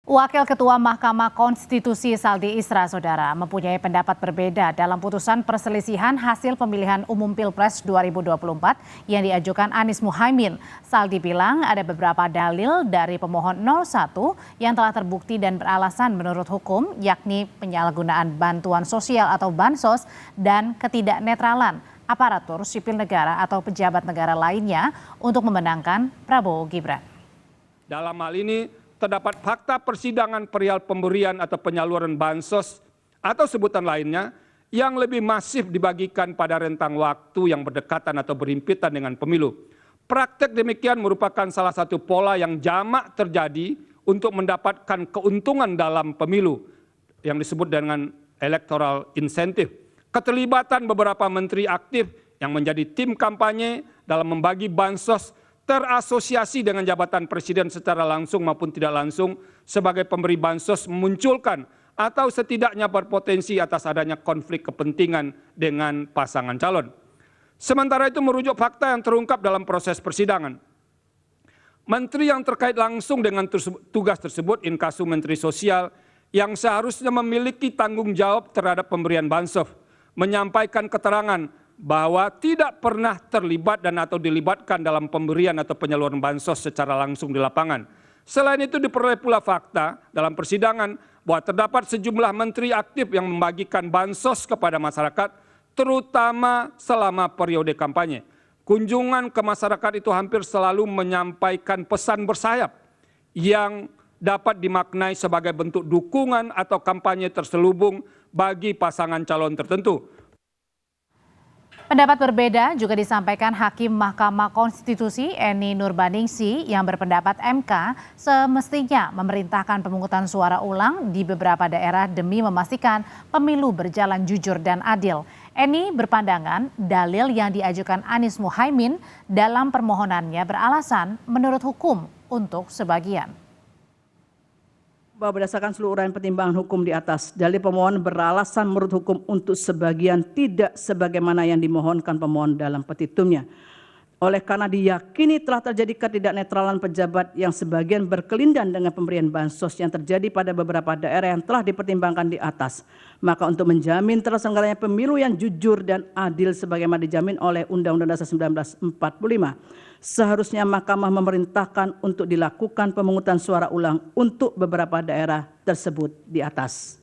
Wakil Ketua Mahkamah Konstitusi Saldi Isra, Saudara, mempunyai pendapat berbeda dalam putusan perselisihan hasil pemilihan umum Pilpres 2024 yang diajukan Anies Muhaimin. Saldi bilang ada beberapa dalil dari pemohon 01 yang telah terbukti dan beralasan menurut hukum, yakni penyalahgunaan bantuan sosial atau bansos dan ketidaknetralan aparatur sipil negara atau pejabat negara lainnya untuk memenangkan Prabowo Gibran. Dalam hal ini, terdapat fakta persidangan perihal pemberian atau penyaluran bansos atau sebutan lainnya yang lebih masif dibagikan pada rentang waktu yang berdekatan atau berhimpitan dengan pemilu. Praktek demikian merupakan salah satu pola yang jamak terjadi untuk mendapatkan keuntungan dalam pemilu yang disebut dengan electoral incentive. Keterlibatan beberapa menteri aktif yang menjadi tim kampanye dalam membagi bansos terasosiasi dengan jabatan presiden secara langsung maupun tidak langsung sebagai pemberi bansos memunculkan atau setidaknya berpotensi atas adanya konflik kepentingan dengan pasangan calon. Sementara itu merujuk fakta yang terungkap dalam proses persidangan. Menteri yang terkait langsung dengan tugas tersebut, inkasu Menteri Sosial, yang seharusnya memiliki tanggung jawab terhadap pemberian bansos, menyampaikan keterangan bahwa tidak pernah terlibat dan atau dilibatkan dalam pemberian atau penyaluran bansos secara langsung di lapangan. Selain itu diperoleh pula fakta dalam persidangan bahwa terdapat sejumlah menteri aktif yang membagikan bansos kepada masyarakat, terutama selama periode kampanye. Kunjungan ke masyarakat itu hampir selalu menyampaikan pesan bersayap yang dapat dimaknai sebagai bentuk dukungan atau kampanye terselubung bagi pasangan calon tertentu. Pendapat berbeda juga disampaikan Hakim Mahkamah Konstitusi Eni Nurbaningsi yang berpendapat MK semestinya memerintahkan pemungutan suara ulang di beberapa daerah demi memastikan pemilu berjalan jujur dan adil. Eni berpandangan dalil yang diajukan Anies Muhaimin dalam permohonannya beralasan menurut hukum untuk sebagian. Bahwa berdasarkan seluruh uraian pertimbangan hukum di atas, dalil pemohon beralasan menurut hukum untuk sebagian tidak sebagaimana yang dimohonkan pemohon dalam petitumnya. Oleh karena diyakini telah terjadi ketidaknetralan pejabat yang sebagian berkelindan dengan pemberian bansos yang terjadi pada beberapa daerah yang telah dipertimbangkan di atas, maka untuk menjamin terselenggaranya pemilu yang jujur dan adil sebagaimana dijamin oleh Undang-Undang Dasar 1945, seharusnya Mahkamah memerintahkan untuk dilakukan pemungutan suara ulang untuk beberapa daerah tersebut di atas.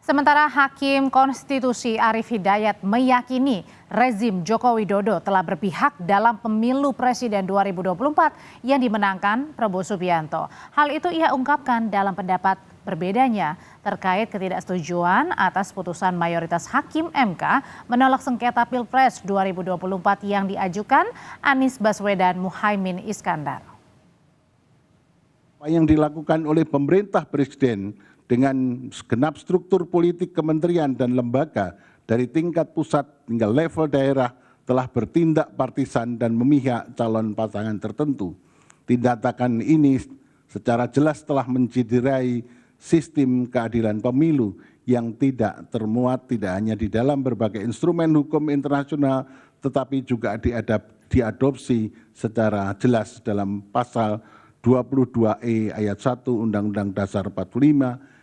Sementara Hakim Konstitusi Arief Hidayat meyakini rezim Joko Widodo telah berpihak dalam pemilu Presiden 2024 yang dimenangkan Prabowo Subianto. Hal itu ia ungkapkan dalam pendapat berbedanya terkait ketidaksetujuan atas putusan mayoritas Hakim MK menolak sengketa Pilpres 2024 yang diajukan Anies Baswedan Muhaimin Iskandar. Apa yang dilakukan oleh pemerintah Presiden dengan segenap struktur politik kementerian dan lembaga dari tingkat pusat hingga level daerah telah bertindak partisan dan memihak calon pasangan tertentu. Tindakan ini secara jelas telah menciderai sistem keadilan pemilu yang tidak termuat tidak hanya di dalam berbagai instrumen hukum internasional tetapi juga diadopsi secara jelas dalam pasal 22E ayat 1 Undang-Undang Dasar 45